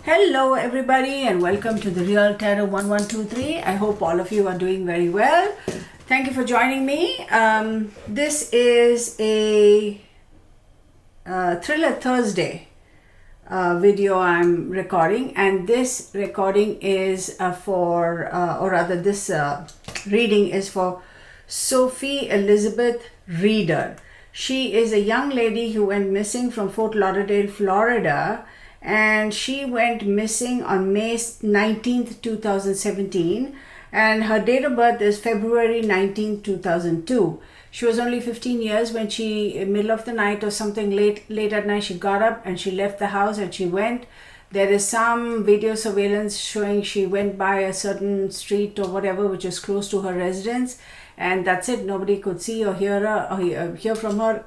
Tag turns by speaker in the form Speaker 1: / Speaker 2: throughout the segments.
Speaker 1: Hello everybody and welcome to the Real Tarot 1123. I hope all of you are doing very well. Thank you for joining me. This is a Thriller Thursday video I'm recording, and this recording is this reading is for Sophie Elizabeth Reader. She is a young lady who went missing from Fort Lauderdale, Florida, and she went missing on May 19th, 2017, and her date of birth is February 19th, 2002. She was only 15 years when she, middle of the night or something, late at night, she got up and she left the house and she went. There is some video surveillance showing she went by a certain street or whatever which is close to her residence, and that's it. Nobody could see or hear her or hear from her.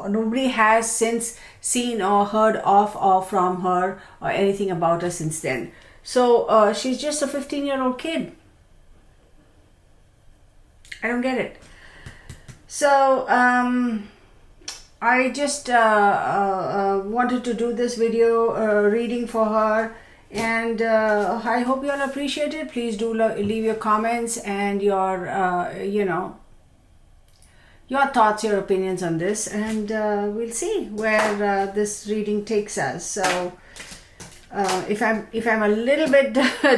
Speaker 1: Nobody has since seen or heard of or from her or anything about her since then. So she's just a 15-year-old kid. I don't get it. So I just wanted to do this video reading for her, and I hope you all appreciate it. Please do leave your comments and your your thoughts, your opinions on this, and we'll see where this reading takes us. So if I'm a little bit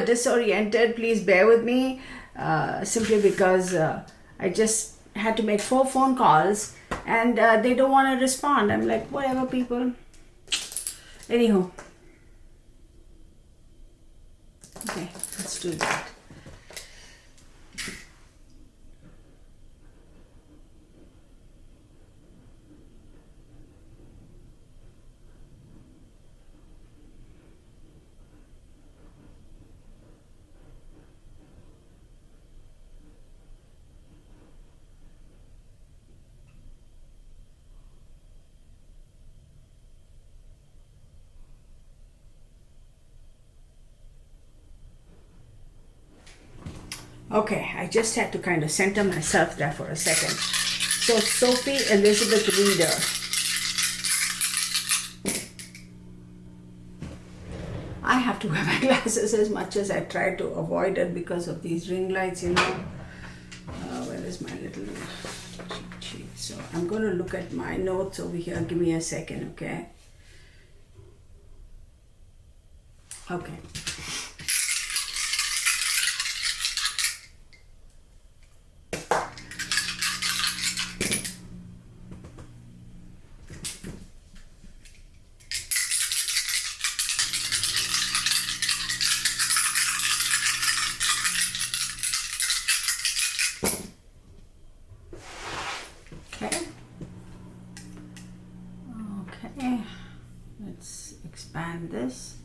Speaker 1: disoriented, please bear with me, simply because I just had to make 4 phone calls and they don't want to respond. I'm like, whatever, people. Anywho, okay, let's do that. Okay, I just had to kind of center myself there for a second. So, Sophie Elizabeth Reader. I have to wear my glasses as much as I try to avoid it because of these ring lights, you know. Where is my little cheat sheet? So, I'm going to look at my notes over here. Give me a second, okay? Okay. Okay, let's expand this.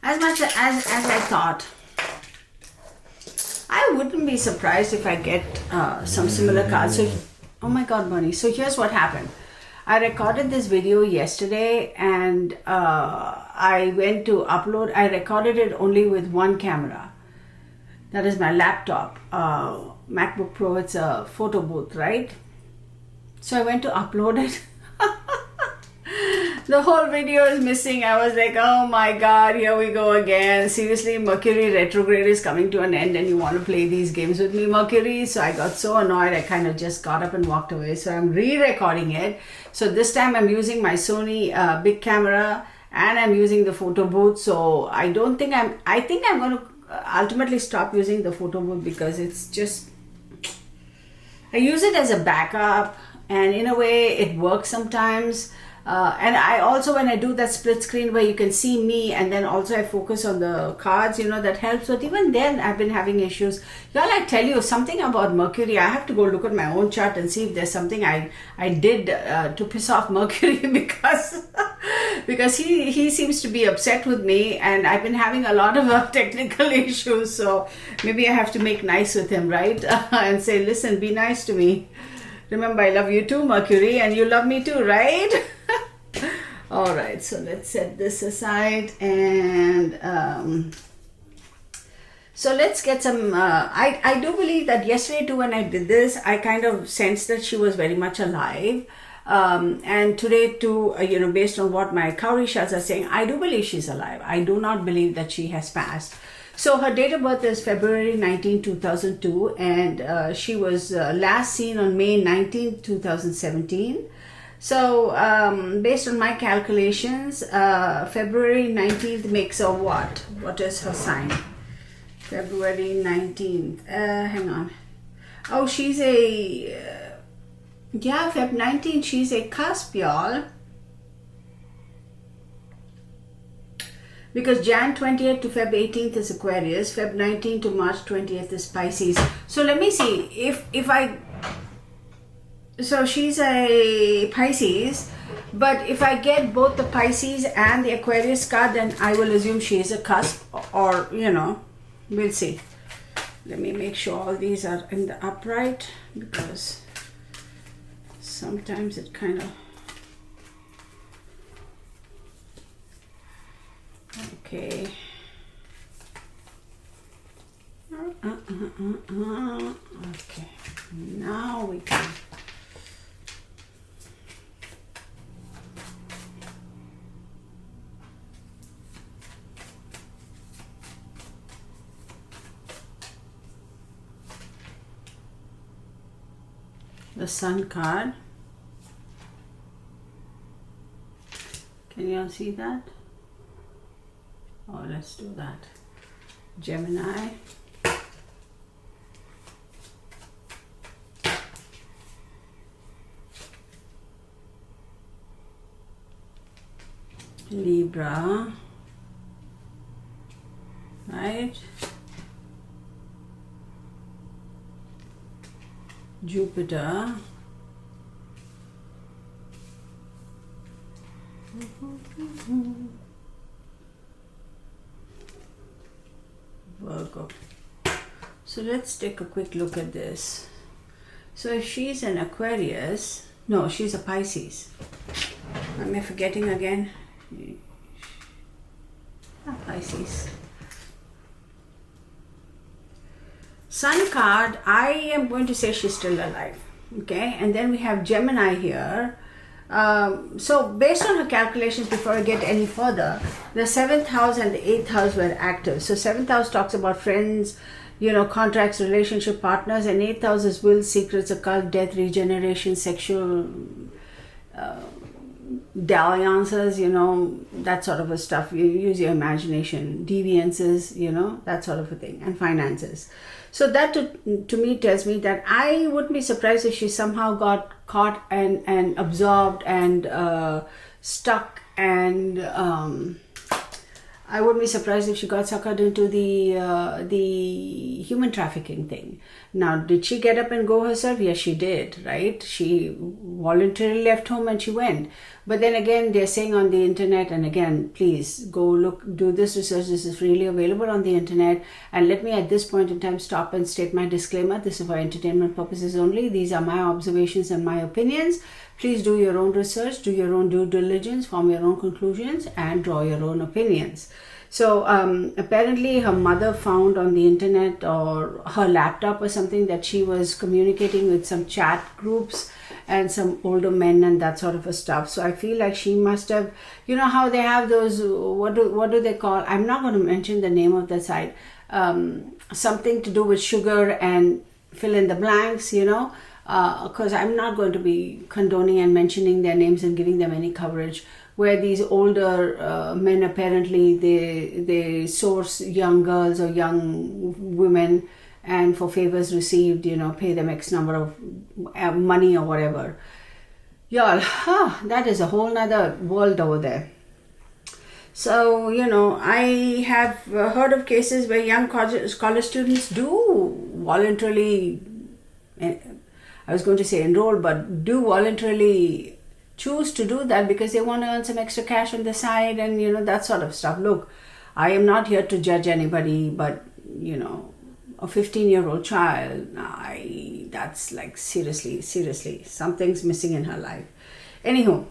Speaker 1: As much as I thought, I wouldn't be surprised if I get some similar cards. So, oh my God, Bunny. So here's what happened. I recorded this video yesterday, and I went to upload. I recorded it only with one camera. That is my laptop, MacBook Pro. It's a photo booth, right? So I went to upload it. The whole video is missing. I was like, oh my God, here we go again. Seriously, Mercury retrograde is coming to an end and you want to play these games with me, Mercury? So I got so annoyed, I kind of just got up and walked away. So I'm re-recording it. So this time I'm using my Sony big camera, and I'm using the photo booth. So I think I'm going to ultimately stop using the photo booth because it's just, I use it as a backup, and in a way it works sometimes. And I also, when I do that split screen where you can see me and then also I focus on the cards, you know, that helps. But even then I've been having issues. Y'all, I tell you something about Mercury. I have to go look at my own chart and see if there's something I did to piss off Mercury because he seems to be upset with me, and I've been having a lot of technical issues. So maybe I have to make nice with him, right? And say, listen, be nice to me. Remember, I love you too, Mercury, and you love me too, right? All right, so let's set this aside, and so let's get some. I do believe that yesterday too, when I did this, I kind of sensed that she was very much alive. And today too, based on what my cowrie shells are saying, I do believe she's alive. I do not believe that she has passed. So her date of birth is February 19, 2002, and she was last seen on May 19, 2017. So based on my calculations, February 19th makes her what? What is her sign? February 19th. Hang on. Oh, she's a... yeah, Feb 19th, she's a cusp, y'all. Because Jan 20th to Feb 18th is Aquarius, Feb 19th to March 20th is Pisces. So let me see if I... so she's a Pisces, but if I get both the Pisces and the Aquarius card, then I will assume she is a cusp, or we'll see. Let me make sure all these are in the upright, because sometimes it kind of... okay. Okay, now we can... the Sun card. Can you all see that? Oh, let's do that. Gemini. Libra. Right? Jupiter. Virgo. So let's take a quick look at this. So if she's an Aquarius, no, she's a Pisces. Am I forgetting again? Pisces. Sun card, I am going to say she's still alive. Okay, and then we have Gemini here. So based on her calculations, before I get any further, the 7th house and the 8th house were active. So 7th house talks about friends, contracts, relationship partners, and 8th house is will, secrets, occult, death, regeneration, sexual dalliances, that sort of a stuff. You use your imagination, deviances, that sort of a thing, and finances. So that to me tells me that I wouldn't be surprised if she somehow got caught and absorbed and stuck, and I wouldn't be surprised if she got suckered into the human trafficking thing. Now, did she get up and go herself? Yes, she did, right? She voluntarily left home and she went. But then again, they're saying on the internet, and again, please go look, do this research. This is freely available on the internet. And let me at this point in time stop and state my disclaimer. This is for entertainment purposes only. These are my observations and my opinions. Please do your own research, do your own due diligence, form your own conclusions, and draw your own opinions. So apparently her mother found on the internet or her laptop or something that she was communicating with some chat groups and some older men and that sort of a stuff. So I feel like she must have, how they have those, what do they call, I'm not going to mention the name of the site, something to do with sugar and fill in the blanks, because I'm not going to be condoning and mentioning their names and giving them any coverage, where these older men apparently they source young girls or young women, and for favors received, pay them X number of money or whatever. Y'all, that is a whole nother world over there. So, I have heard of cases where young college students do voluntarily, I was going to say enroll, but do voluntarily choose to do that because they want to earn some extra cash on the side and, that sort of stuff. Look, I am not here to judge anybody, but, a 15-year-old child, that's like seriously, something's missing in her life. Anywho,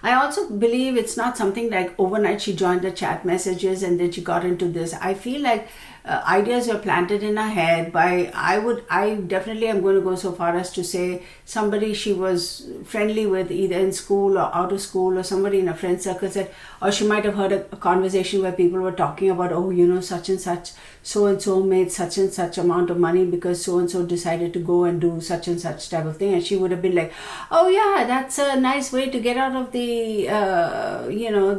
Speaker 1: I also believe it's not something like overnight she joined the chat messages and then she got into this. I feel like ideas were planted in her head by, I definitely am going to go so far as to say somebody she was friendly with either in school or out of school, or somebody in a friend circle said, or she might have heard a conversation where people were talking about, oh, you know, such and such, so and so made such and such amount of money because so and so decided to go and do such and such type of thing, and she would have been like, oh yeah, that's a nice way to get out of the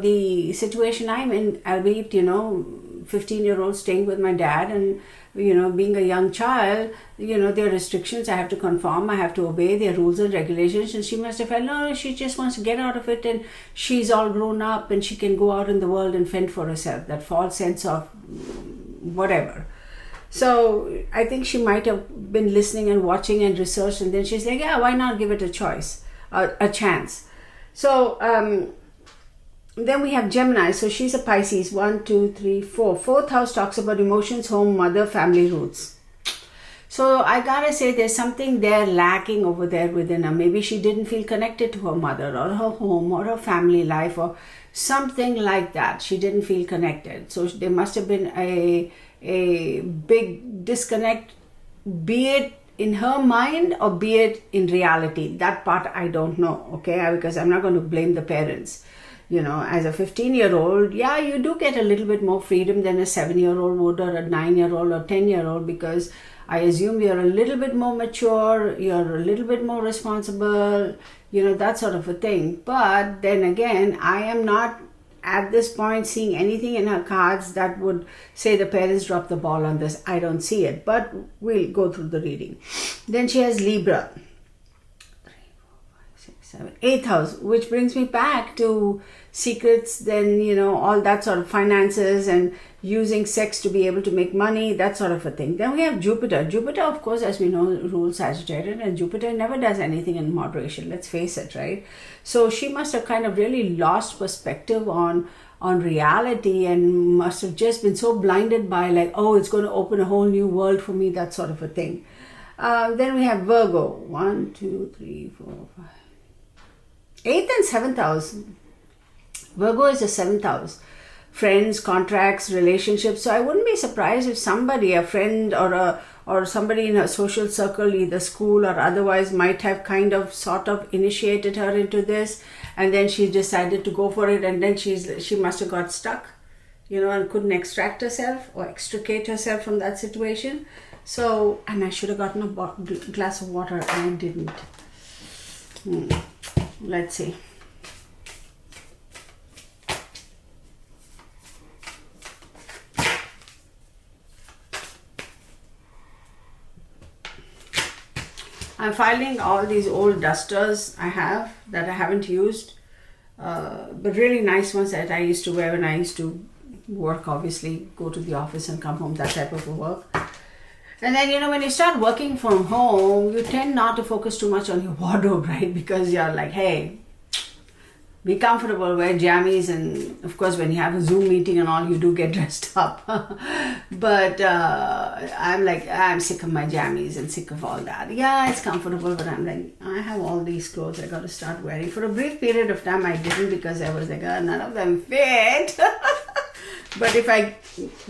Speaker 1: the situation I'm in, albeit 15-year-old staying with my dad, and being a young child, there are restrictions. I have to conform, I have to obey their rules and regulations, and she must have felt, no, she just wants to get out of it, and she's all grown up and she can go out in the world and fend for herself. That false sense of whatever. So I think she might have been listening and watching and researched, and then she's like, yeah, why not give it a choice, a chance. So then we have Gemini. So she's a Pisces. 1, 2, 3, 4. Fourth house talks about emotions, home, mother, family roots. So I gotta say, there's something there lacking over there within her. Maybe she didn't feel connected to her mother or her home or her family life or something like that. She didn't feel connected. So there must have been a big disconnect, be it in her mind or be it in reality. That part I don't know, okay? Because I'm not going to blame the parents. As a 15-year-old, yeah, you do get a little bit more freedom than a 7-year-old would, or a 9-year-old or 10-year-old, because I assume you're a little bit more mature, you're a little bit more responsible, that sort of a thing. But then again, I am not at this point seeing anything in her cards that would say the parents dropped the ball on this. I don't see it, but we'll go through the reading. Then she has Libra. 8th house, which brings me back to secrets, then all that sort of finances and using sex to be able to make money, that sort of a thing. Then we have Jupiter. Jupiter, of course, as we know, rules Sagittarius, and Jupiter never does anything in moderation, let's face it, right? So she must have kind of really lost perspective on reality, and must have just been so blinded by like, oh, it's going to open a whole new world for me, that sort of a thing. Then we have Virgo. 1, 2, 3, 4, 5. 8th and 7th house. Virgo is the 7th house. Friends, contracts, relationships. So I wouldn't be surprised if somebody, a friend or somebody in her social circle, either school or otherwise, might have kind of sort of initiated her into this, and then she decided to go for it, and then she must have got stuck, and couldn't extract herself or extricate herself from that situation. So, and I should have gotten a glass of water, and I didn't. Let's see. I'm filing all these old dusters I have that I haven't used, but really nice ones that I used to wear when I used to work, obviously, go to the office and come home, that type of a work. And then, when you start working from home, you tend not to focus too much on your wardrobe, right? Because you're like, hey, be comfortable, wear jammies, and of course, when you have a Zoom meeting and all, you do get dressed up. But I'm like, I'm sick of my jammies and sick of all that. Yeah, it's comfortable, but I'm like, I have all these clothes I got to start wearing. For a brief period of time, I didn't, because I was like, oh, none of them fit. But if I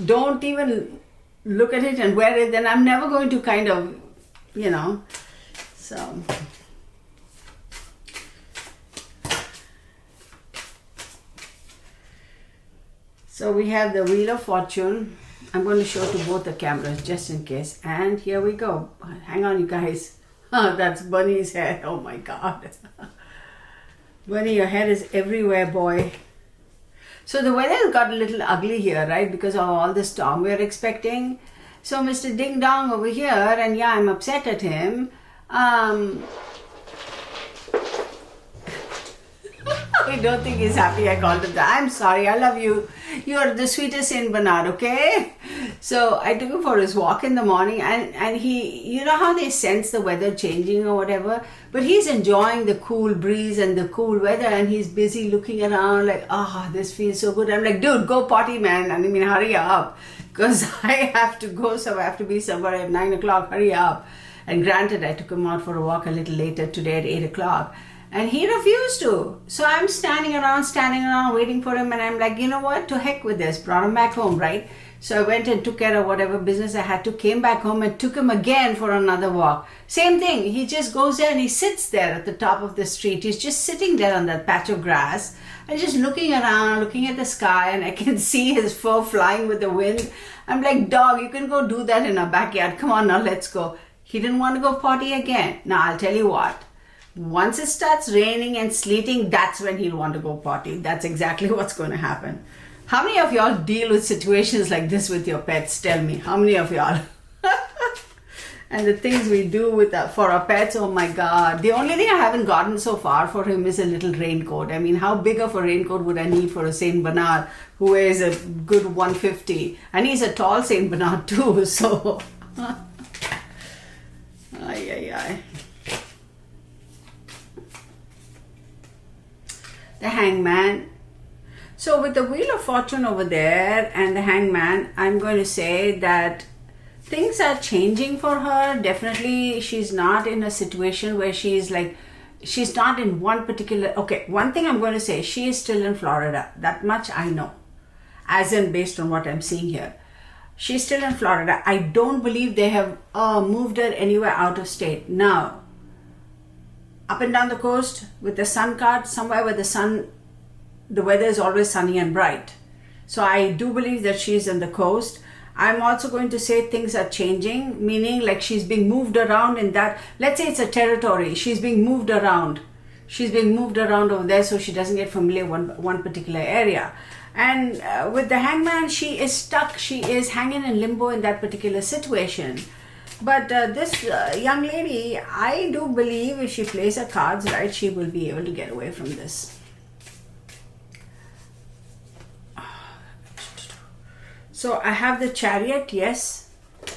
Speaker 1: don't even look at it and wear it, then I'm never going to kind of, so. So we have the Wheel of Fortune. I'm going to show to both the cameras just in case. And here we go. Hang on, you guys. That's Bunny's hair. Oh my God. Bunny, your hair is everywhere, boy. So the weather got a little ugly here, right? Because of all the storm we're expecting. So Mr. Ding Dong over here, and yeah, I'm upset at him. I don't think he's happy I called him that. I'm sorry, I love you. You're the sweetest Saint Bernard, okay? So I took him for his walk in the morning, and he, how they sense the weather changing or whatever, but he's enjoying the cool breeze and the cool weather, and he's busy looking around like, this feels so good. I'm like, dude, go potty, man. I mean, hurry up, because I have to go, so I have to be somewhere at 9 o'clock. Hurry up. And granted, I took him out for a walk a little later today at 8 o'clock. And he refused to. So I'm standing around, waiting for him. And I'm like, you know what? To heck with this. Brought him back home, right? So I went and took care of whatever business I had to, came back home and took him again for another walk. Same thing. He just goes there and he sits there at the top of the street. He's just sitting there on that patch of grass and just looking around, looking at the sky, and I can see his fur flying with the wind. I'm like, dog, you can go do that in our backyard. Come on now, let's go. He didn't want to go potty again. Now I'll tell you what. Once it starts raining and sleeting, that's when he'll want to go potty. That's exactly what's going to happen. How many of y'all deal with situations like this with your pets? Tell me. How many of y'all? And the things we do for our pets, oh my God. The only thing I haven't gotten so far for him is a little raincoat. I mean, how big of a raincoat would I need for a Saint Bernard who weighs a good 150? And he's a tall Saint Bernard too, so... Ay. The Hangman. So with the Wheel of Fortune over there and the Hangman, I'm going to say that things are changing for her. Definitely she's not in a situation where she's not in one particular... Okay, one thing I'm going to say, she is still in Florida. That much I know. As in based on what I'm seeing here. She's still in Florida. I don't believe they have moved her anywhere out of state. Now, up and down the coast with the sun card, somewhere where the weather is always sunny and bright. So I do believe that she's on the coast. I'm also going to say things are changing, meaning like she's being moved around in that, let's say it's a territory, she's being moved around. She's being moved around over there so she doesn't get familiar with one particular area. And with the Hangman, she is stuck, she is hanging in limbo in that particular situation. But this young lady, I do believe if she plays her cards right, she will be able to get away from this. So I have the Chariot, yes.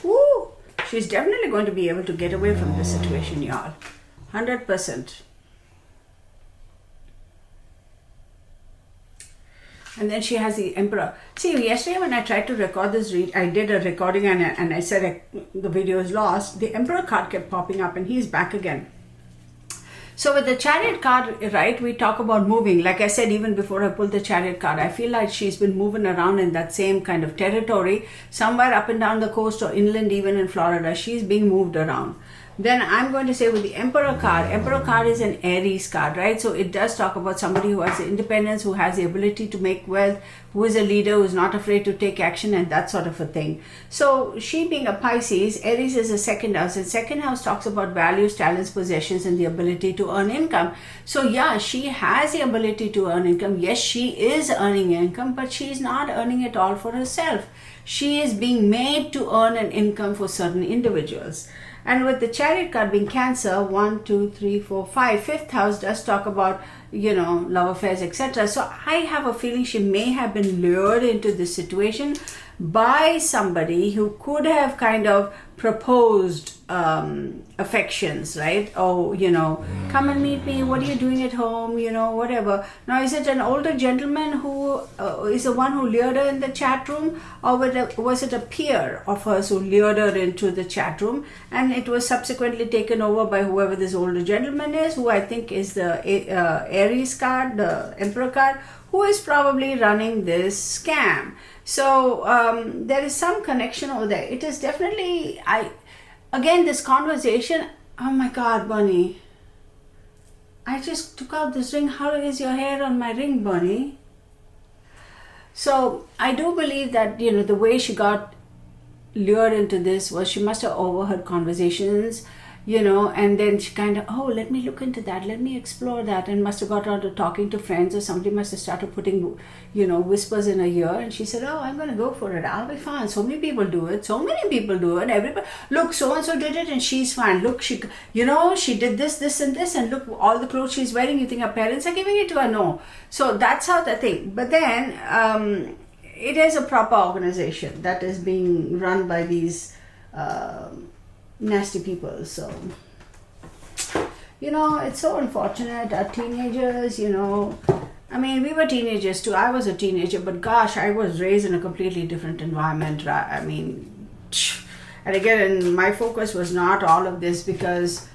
Speaker 1: Woo! She's definitely going to be able to get away from this situation, y'all. 100%. And then she has the Emperor. See, yesterday when I tried to record this I did a recording and I said the video is lost. The Emperor card kept popping up and he's back again. So with the Chariot card, right, we talk about moving. Like I said, even before I pulled the Chariot card, I feel like she's been moving around in that same kind of territory, somewhere up and down the coast or inland, even in Florida. She's being moved around. Then I'm going to say with the Emperor card is an Aries card, right? So it does talk about somebody who has the independence, who has the ability to make wealth, who is a leader, who is not afraid to take action and that sort of a thing. So she being a Pisces, Aries is a second house, and second house talks about values, talents, possessions, and the ability to earn income. So yeah, she has the ability to earn income. Yes, she is earning income, but she is not earning it all for herself. She is being made to earn an income for certain individuals. And with the Chariot card being Cancer, 1, 2, 3, 4, 5, fifth house does talk about, love affairs, etc. So I have a feeling she may have been lured into this situation by somebody who could have kind of proposed affections, right? Oh, come and meet me. What are you doing at home? Whatever. Now, is it an older gentleman who is the one who lured her in the chat room, or was it a peer of hers who lured her into the chat room, and it was subsequently taken over by whoever this older gentleman is, who I think is the Aries card, the Emperor card, who is probably running this scam. So there is some connection over there. It is definitely, again, this conversation, oh my God, Bunny. I just took out this ring. How is your hair on my ring, Bunny? So I do believe that, the way she got lured into this was she must have overheard conversations, and then she kind of, oh, let me look into that, let me explore that, and must have got around to talking to friends, or somebody must have started putting, whispers in her ear, and she said, oh, I'm going to go for it, I'll be fine. So many people do it, everybody, look, so-and-so did it, and she's fine. Look, she did this, and this, and look, all the clothes she's wearing, you think her parents are giving it to her? No. So that's how the thing. But then, it is a proper organization that is being run by these nasty people. So it's so unfortunate. Our teenagers, we were teenagers too. I was a teenager, but gosh, I was raised in a completely different environment. And again, my focus was not all of this, because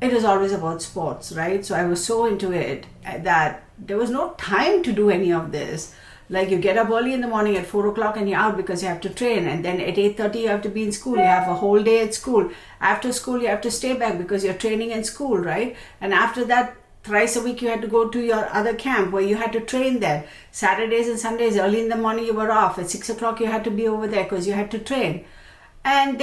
Speaker 1: it was always about sports, right? So I was so into it that there was no time to do any of this. Like, you get up early in the morning at 4 o'clock and you're out because you have to train, and then at 8:30 you have to be in school. You have a whole day at school. After school you have to stay back because you're training in school, right? And after that, thrice a week you had to go to your other camp where you had to train there. Saturdays and Sundays, early in the morning you were off. At 6 o'clock you had to be over there because you had to train. And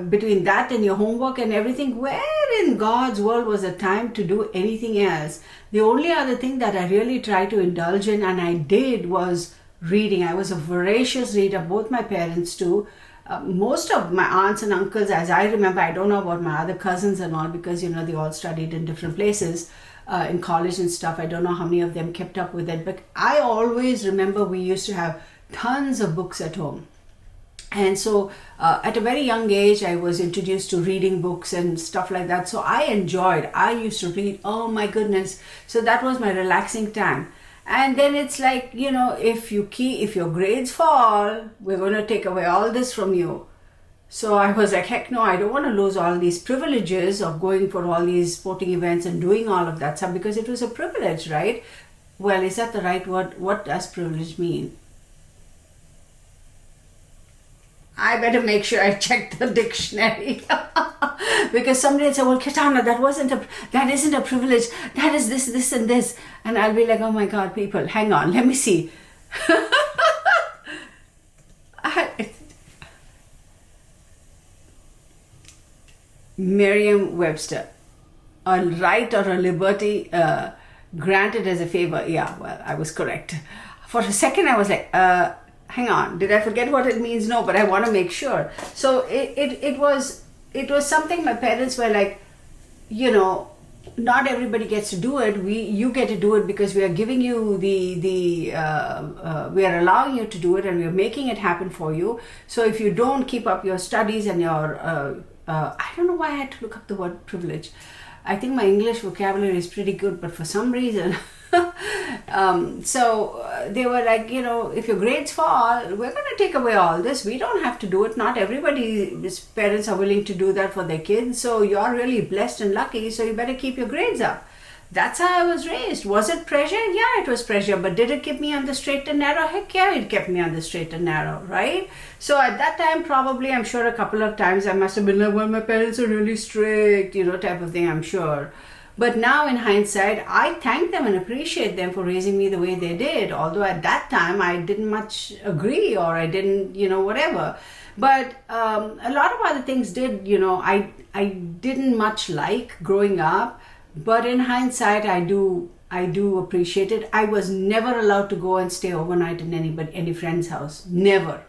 Speaker 1: between that and your homework and everything, where in God's world was the time to do anything else? The only other thing that I really tried to indulge in, and I did, was reading. I was a voracious reader, both my parents too. Most of my aunts and uncles, as I remember, I don't know about my other cousins and all, because they all studied in different places in college and stuff. I don't know how many of them kept up with it, but I always remember we used to have tons of books at home. And so at a very young age, I was introduced to reading books and stuff like that. So I used to read, oh my goodness. So that was my relaxing time. And then it's like, if your grades fall, we're going to take away all this from you. So I was like, heck no, I don't want to lose all these privileges of going for all these sporting events and doing all of that stuff, because it was a privilege, right? Well, is that the right word? What does privilege mean? I better make sure I check the dictionary because somebody will say, well, Kitana, that isn't a privilege. That is this, this, and this. And I'll be like, oh my God, people, hang on, let me see. Merriam-Webster, a right or a liberty granted as a favor. Yeah, well, I was correct. For a second, I was like, hang on, did I forget what it means? No, but I want to make sure. So it was something my parents were like, not everybody gets to do it. You get to do it because we are giving you we are allowing you to do it, and we are making it happen for you. So if you don't keep up your studies and your I don't know why I had to look up the word privilege. I think my English vocabulary is pretty good, but for some reason they were like, if your grades fall, we're going to take away all this. We don't have to do it. Not everybody's parents are willing to do that for their kids. So you're really blessed and lucky. So you better keep your grades up. That's how I was raised. Was it pressure? Yeah, it was pressure. But did it keep me on the straight and narrow? Heck yeah, it kept me on the straight and narrow, right? So at that time, probably, I'm sure a couple of times I must have been like, well, my parents are really strict, type of thing, I'm sure. But now in hindsight, I thank them and appreciate them for raising me the way they did. Although at that time, I didn't much agree, or I didn't, whatever. But a lot of other things did, I didn't much like growing up. But in hindsight, I do appreciate it. I was never allowed to go and stay overnight in any friend's house. Never.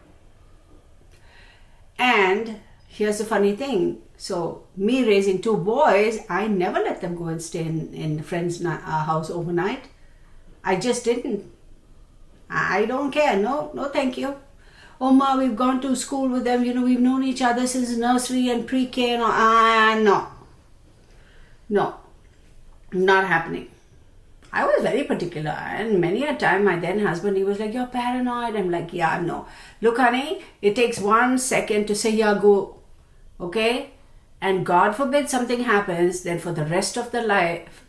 Speaker 1: And here's the funny thing. So me raising two boys, I never let them go and stay in a friend's house overnight. I just didn't. I don't care. No, thank you. Oh, Ma, we've gone to school with them. We've known each other since nursery and pre-K and all. No. Not happening. I was very particular, and many a time my then husband, he was like, you're paranoid. I'm like, yeah, no. Look, honey, it takes 1 second to say, yeah, go. Okay? And God forbid something happens, then for the rest of the life,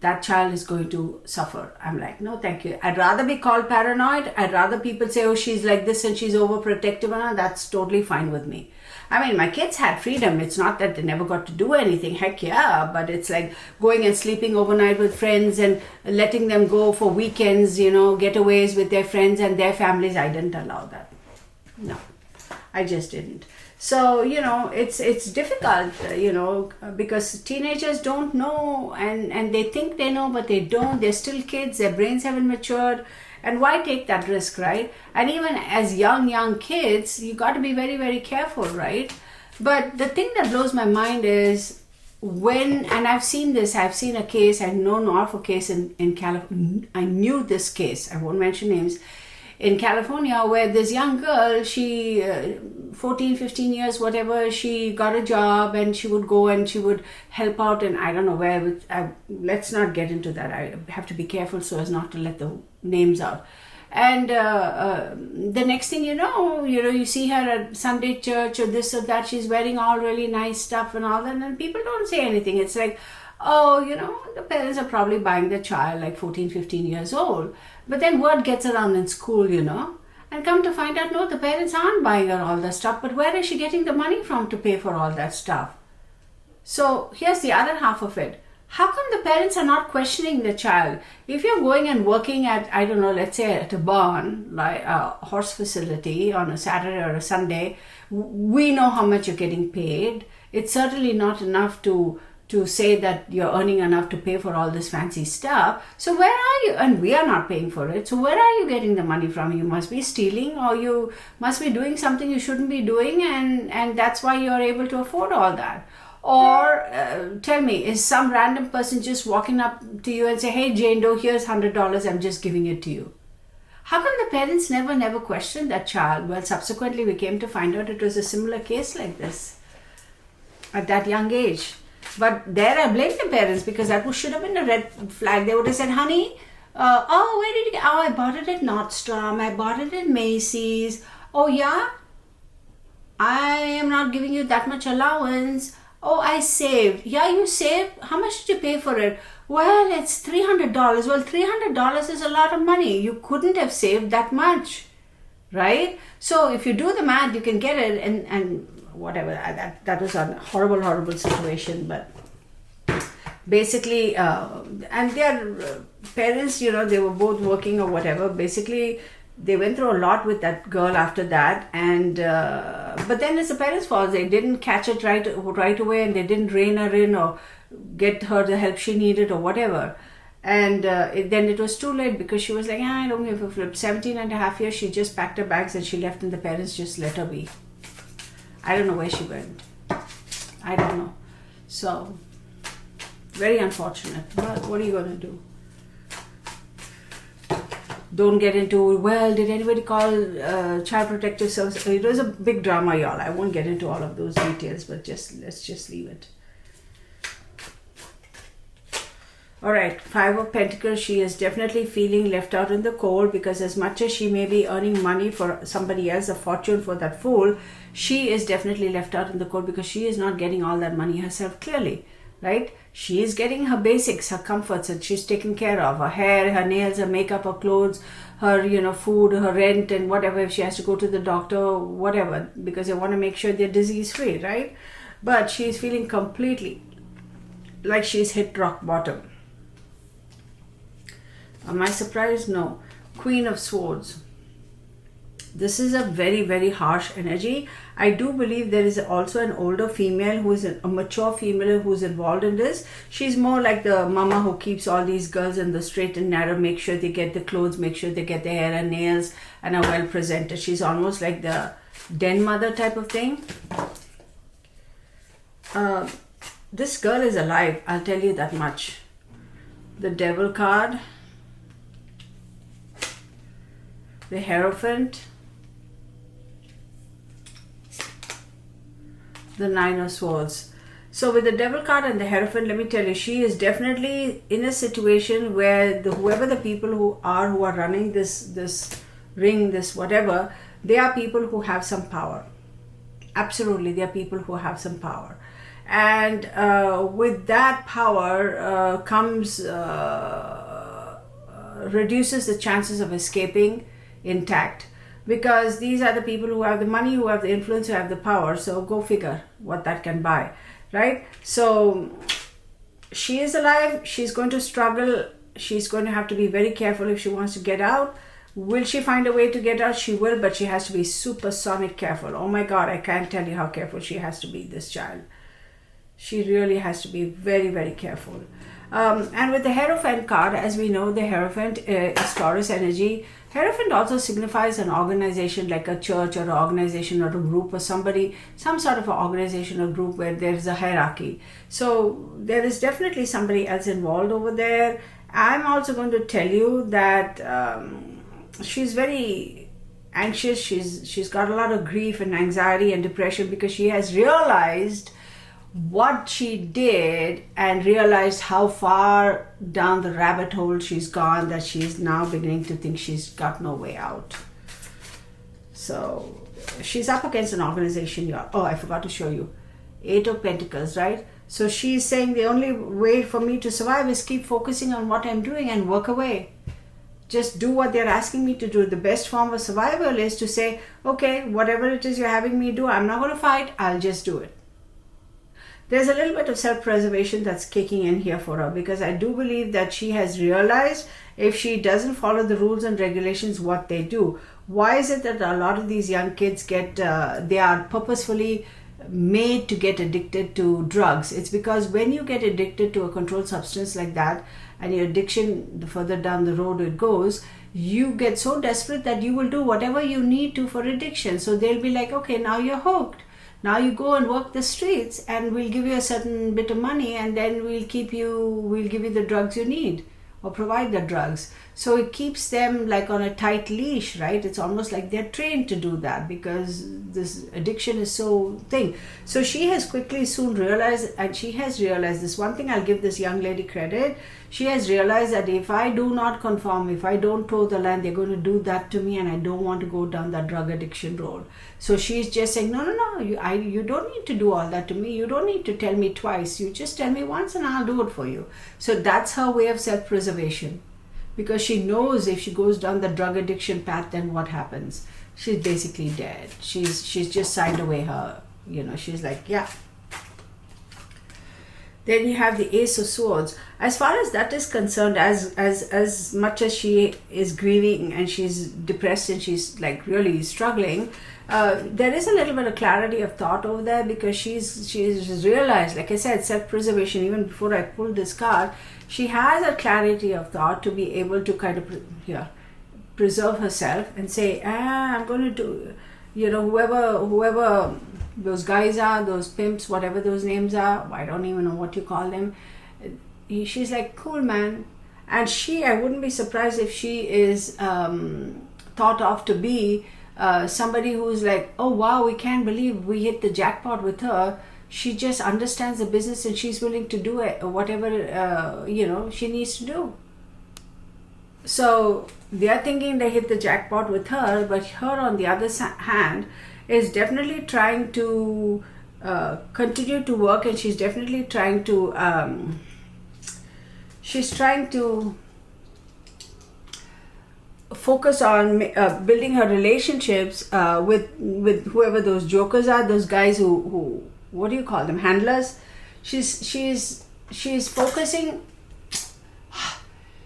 Speaker 1: that child is going to suffer. I'm like, no, thank you. I'd rather be called paranoid. I'd rather people say, oh, she's like this and she's overprotective. And that's totally fine with me. I mean, my kids had freedom. It's not that they never got to do anything. Heck yeah. But it's like going and sleeping overnight with friends and letting them go for weekends, getaways with their friends and their families. I didn't allow that. No, I just didn't. So, it's difficult, because teenagers don't know and they think they know, but they don't. They're still kids. Their brains haven't matured. And why take that risk, right? And even as young kids, you got to be very, very careful, right? But the thing that blows my mind is and I've seen a case, I know of a case in California. I knew this case, I won't mention names, in California, where this young girl, she 14, 15 years, whatever, she got a job and she would go and she would help out, and I don't know where, let's not get into that. I have to be careful so as not to let the names out. And the next thing you see her at Sunday church or this or that, she's wearing all really nice stuff and all that, and people don't say anything. It's like, oh, the parents are probably buying the child like 14, 15 years old. But then word gets around in school, and come to find out, no, the parents aren't buying her all that stuff, but where is she getting the money from to pay for all that stuff? So here's the other half of it. How come the parents are not questioning the child? If you're going and working at, I don't know, let's say at a barn, like a horse facility on a Saturday or a Sunday, we know how much you're getting paid. It's certainly not enough to say that you're earning enough to pay for all this fancy stuff. So where are you? And we are not paying for it. So where are you getting the money from? You must be stealing, or you must be doing something you shouldn't be doing, and that's why you're able to afford all that. Or tell me, is some random person just walking up to you and say, hey Jane Doe, here's $100, I'm just giving it to you? How come the parents never questioned that child? Well, subsequently we came to find out it was a similar case like this at that young age. But there I blame the parents, because that should have been a red flag. They would have said, honey, where did you get? Oh, I bought it at Nordstrom. I bought it at Macy's. Oh, yeah? I am not giving you that much allowance. Oh, I saved. Yeah, you saved? How much did you pay for it? Well, it's $300. Well, $300 is a lot of money. You couldn't have saved that much, right? So if you do the math, you can get it, and whatever. That was a horrible situation. But basically, and their parents, they were both working or whatever. Basically, they went through a lot with that girl after that, and but then it's the parents' fault. They didn't catch it right away, and they didn't rein her in or get her the help she needed or whatever. And then it was too late, because she was like, I don't give a flip. 17 and a half years, she just packed her bags and she left, and the parents just let her be. I don't know where she went. I don't know. So, very unfortunate. But what are you going to do? Don't get into, well, did anybody call Child Protective Service? It was a big drama, y'all. I won't get into all of those details, but let's just leave it. Alright, Five of Pentacles. She is definitely feeling left out in the cold, because as much as she may be earning money for somebody else, a fortune for that fool, she is definitely left out in the cold, because she is not getting all that money herself, clearly, right? She is getting her basics, her comforts, and she's taken care of. Her hair, her nails, her makeup, her clothes, her food, her rent, and whatever. If she has to go to the doctor, whatever, because they want to make sure they're disease free, right? But she's feeling completely like she's hit rock bottom. Am I surprised? No. Queen of Swords. This is a very, very harsh energy. I do believe there is also an older female who is a mature female who's involved in this. She's more like the mama who keeps all these girls in the straight and narrow, make sure they get the clothes, make sure they get their hair and nails, and are well presented. She's almost like the den mother type of thing. This girl is alive, I'll tell you that much. The Devil card. The Hierophant. The Nine of Swords. So with the Devil card and the Hierophant, let me tell you, she is definitely in a situation where whoever the people who are running this ring, this whatever, they are people who have some power. Absolutely, they are people who have some power. And with that power comes reduces the chances of escaping intact, because these are the people who have the money, who have the influence, who have the power. So go figure what that can buy, right? So she is alive. She's going to struggle. She's going to have to be very careful if she wants to get out. Will she find a way to get out? She will, but she has to be supersonic careful. Oh my God, I can't tell you how careful she has to be, this child. She really has to be very, very careful. And with the Hierophant card, as we know, the Hierophant is Taurus energy. Hierophant also signifies an organization, like a church or an organization or a group or somebody, some sort of an organization or group where there is a hierarchy. So there is definitely somebody else involved over there. I'm also going to tell you that she's very anxious. She's got a lot of grief and anxiety and depression, because she has realized what she did and realized how far down the rabbit hole she's gone, that she's now beginning to think she's got no way out. So she's up against an organization here. Oh, I forgot to show you. 8 of Pentacles, right? So she's saying the only way for me to survive is keep focusing on what I'm doing and work away. Just do what they're asking me to do. The best form of survival is to say, okay, whatever it is you're having me do, I'm not going to fight, I'll just do it. There's a little bit of self-preservation that's kicking in here for her, because I do believe that she has realized if she doesn't follow the rules and regulations, what they do. Why is it that a lot of these young kids they are purposefully made to get addicted to drugs? It's because when you get addicted to a controlled substance like that, and your addiction, the further down the road it goes, you get so desperate that you will do whatever you need to for addiction. So they'll be like, okay, now you're hooked. Now you go and work the streets and we'll give you a certain bit of money, and then we'll give you the drugs you need, or provide the drugs. So it keeps them like on a tight leash, right? It's almost like they're trained to do that because this addiction is so thing. So she has soon realized, and she has realized this one thing. I'll give this young lady credit. She has realized that if I do not conform, if I don't toe the line, they're going to do that to me, and I don't want to go down that drug addiction road. So she's just saying, no, you don't need to do all that to me. You don't need to tell me twice. You just tell me once and I'll do it for you. So that's her way of self-preservation, because she knows if she goes down the drug addiction path, then what happens? She's basically dead. She's just signed away her, she's like, yeah. Then you have the Ace of Swords. As far as that is concerned, as much as she is grieving and she's depressed and she's like really struggling, there is a little bit of clarity of thought over there, because she's realized, like I said, self-preservation. Even before I pulled this card, she has a clarity of thought to be able to kind of preserve herself and say, I'm going to do, whoever those guys are, those pimps, whatever those names are, I don't even know what you call them. She's like, cool, man. And I wouldn't be surprised if she is thought of to be somebody who's like, oh wow, we can't believe we hit the jackpot with her. She just understands the business and she's willing to do it, whatever she needs to do. So they are thinking they hit the jackpot with her, but her on the other hand is definitely trying to continue to work, and she's definitely trying to focus on building her relationships with whoever those jokers are, those guys who what do you call them, handlers. She's focusing.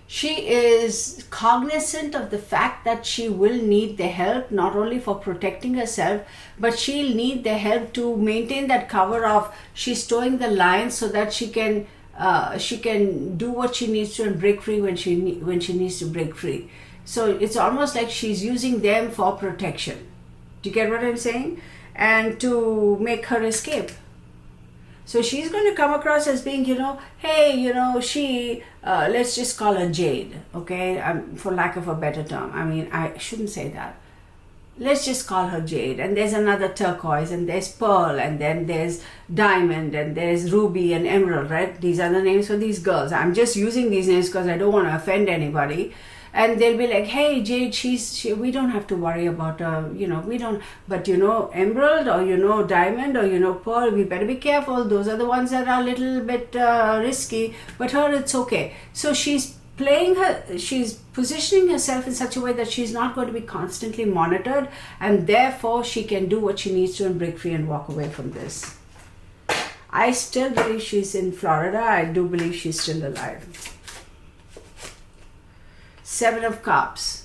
Speaker 1: She is cognizant of the fact that she will need the help, not only for protecting herself, but she'll need the help to maintain that cover of she's towing the line so that she can do what she needs to and break free when she needs to break free. So it's almost like she's using them for protection. Do you get what I'm saying? And to make her escape. So she's going to come across as being, hey, she, let's just call her Jade, okay? For lack of a better term. I mean, I shouldn't say that. Let's just call her Jade. And there's another turquoise, and there's pearl, and then there's diamond, and there's ruby and emerald, right? These are the names for these girls. I'm just using these names because I don't want to offend anybody. And they'll be like, hey, Jade, we don't have to worry about her, we don't, but emerald, or diamond, or pearl, we better be careful. Those are the ones that are a little bit risky, but her, it's okay. So she's positioning herself in such a way that she's not going to be constantly monitored, and therefore she can do what she needs to and break free and walk away from this. I still believe she's in Florida. I do believe she's still alive. 7 of Cups.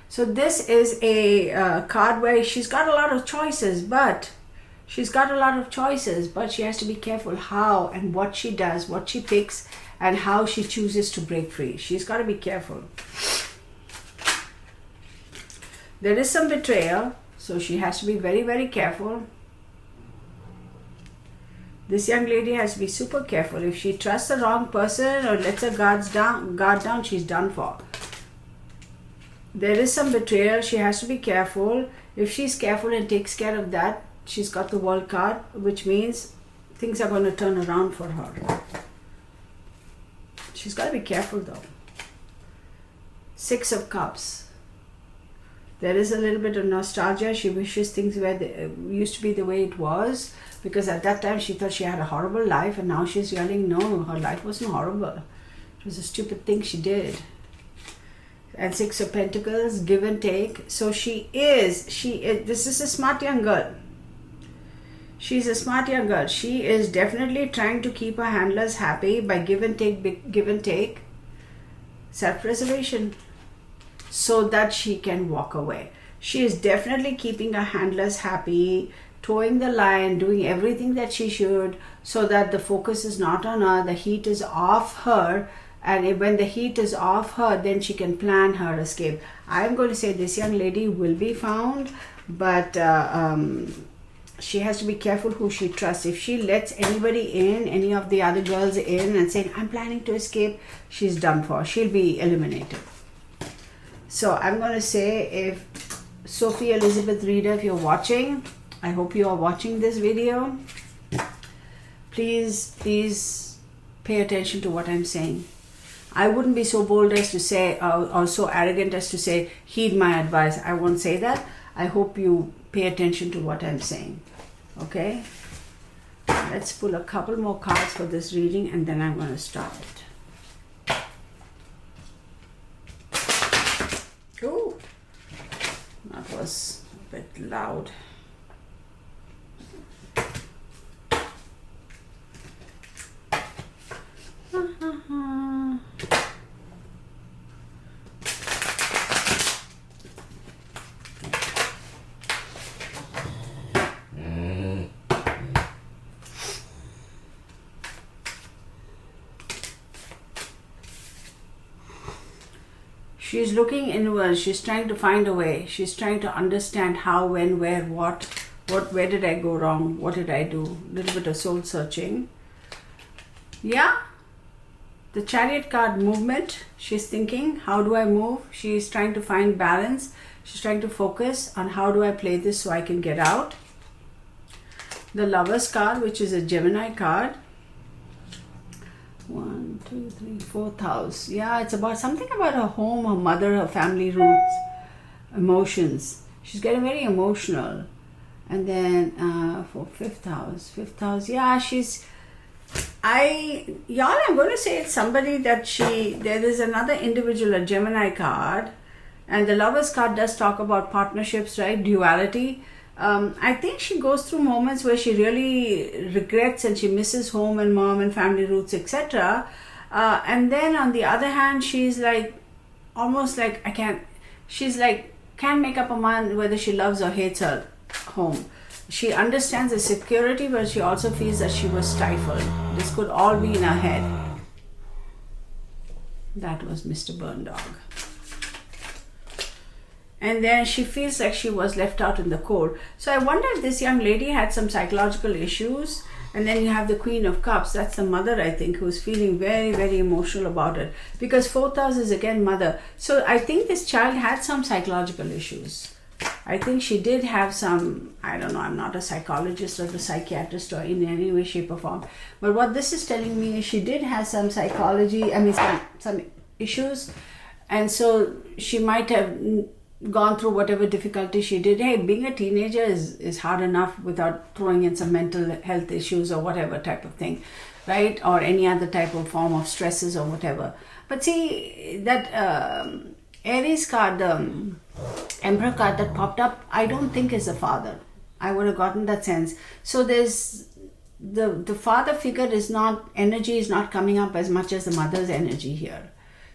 Speaker 1: So this is a card where she's got a lot of choices, but she has to be careful how and what she does, what she picks, and how she chooses to break free. She's got to be careful. There is some betrayal, so she has to be very, very careful. This young lady has to be super careful. If she trusts the wrong person or lets her guard down, she's done for. There is some betrayal. She has to be careful. If she's careful and takes care of that, she's got the World card, which means Things are going to turn around for her. She's got to be careful though. 6 of Cups. There is a little bit of nostalgia. She wishes things used to be the way it was, because at that time she thought she had a horrible life, and now she's yelling, no, her life wasn't horrible. It was a stupid thing she did. And 6 of Pentacles, give and take. So she is, this is a smart young girl. She's a smart young girl. She is definitely trying to keep her handlers happy by give and take, self-preservation, so that she can walk away. She is definitely keeping her handlers happy, towing the line, doing everything that she should, so that the focus is not on her, the heat is off her, and when the heat is off her, then she can plan her escape. I'm going to say this young lady will be found, but she has to be careful who she trusts. If she lets anybody in, any of the other girls in, and saying, I'm planning to escape, she's done for. She'll be eliminated. So I'm going to say, if Sophie Elizabeth Reader, if you're watching, I hope you are watching this video, please pay attention to what I'm saying. I wouldn't be so bold as to say, or so arrogant as to say, heed my advice. I won't say that. I hope you pay attention to what I'm saying. Okay? Let's pull a couple more cards for this reading, and then I'm going to start it. Ooh, that was a bit loud. She's looking inward. She's trying to find a way. She's trying to understand how, when, where, what, where did I go wrong? What did I do? A little bit of soul searching. Yeah. The Chariot card, movement. She's thinking, how do I move? She's trying to find balance. She's trying to focus on how do I play this so I can get out. The Lovers card, which is a Gemini card. 1, 2, 3, 4th house. Yeah, it's about something about her home, her mother, her family roots, emotions. She's getting very emotional. And then for 5th house. Yeah, I'm going to say it's somebody that there is another individual, a Gemini card, and the Lovers card does talk about partnerships, right? Duality. I think she goes through moments where she really regrets and she misses home and mom and family roots, etc. And then on the other hand, she's like, almost like, can't make up her mind whether she loves or hates her home. She understands the security, but she also feels that she was stifled. This could all be in her head. That was Mr. Burn Dog. And then she feels like she was left out in the cold. So I wonder if this young lady had some psychological issues. And then you have the Queen of Cups. That's the mother, I think, who's feeling very, very emotional about it. Because 4th house is again mother. So I think this child had some psychological issues. I think she did have some, I don't know, I'm not a psychologist or a psychiatrist or in any way, shape or form. But what this is telling me is she did have some psychology, some issues. And so she might have gone through whatever difficulty she did. Hey, being a teenager is hard enough without throwing in some mental health issues or whatever type of thing, right? Or any other type of form of stresses or whatever. But see, that Aries card, the Emperor card that popped up, I don't think is the father. I would have gotten that sense. So there's the father figure energy is not coming up as much as the mother's energy here.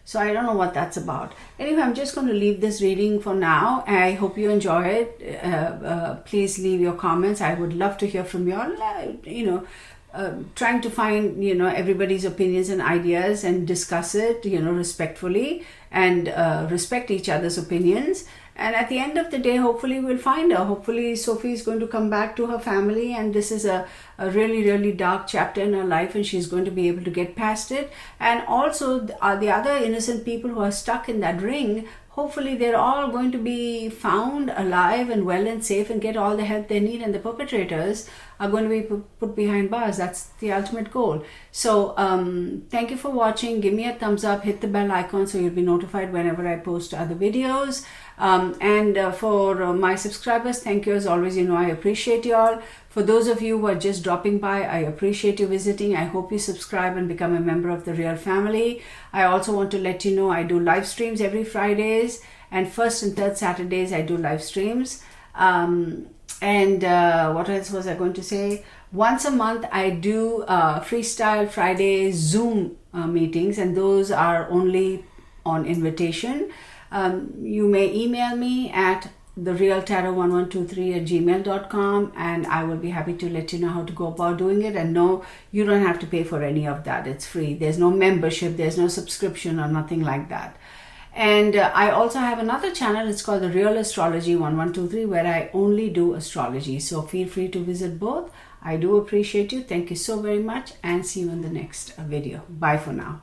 Speaker 1: So I don't know what that's about. Anyway, I'm just going to leave this reading for now. I hope you enjoy it. Please leave your comments. I would love to hear from you all. Trying to find, everybody's opinions and ideas and discuss it, respectfully and respect each other's opinions. And at the end of the day, hopefully we'll find her. Hopefully Sophie is going to come back to her family, and this is a really, really dark chapter in her life, and she's going to be able to get past it. And also the other innocent people who are stuck in that ring, hopefully they're all going to be found alive and well and safe and get all the help they need. And the perpetrators are going to be put behind bars. That's the ultimate goal. So thank you for watching. Give me a thumbs up, hit the bell icon so you'll be notified whenever I post other videos. For my subscribers, thank you as always. You know, I appreciate you all. For those of you who are just dropping by, I appreciate you visiting. I hope you subscribe and become a member of the Real family. I also want to let you know I do live streams every Fridays, and first and third Saturdays I do live streams. What else was I going to say? Once a month I do Freestyle Friday Zoom meetings, and those are only on invitation. You may email me at therealtarot1123@gmail.com, and I will be happy to let you know how to go about doing it. And no, you don't have to pay for any of that. It's free. There's no membership, there's no subscription or nothing like that. And I also have another channel. It's called The Real Astrology 1123, where I only do astrology. So feel free to visit both. I do appreciate you. Thank you so very much, and see you in the next video. Bye for now.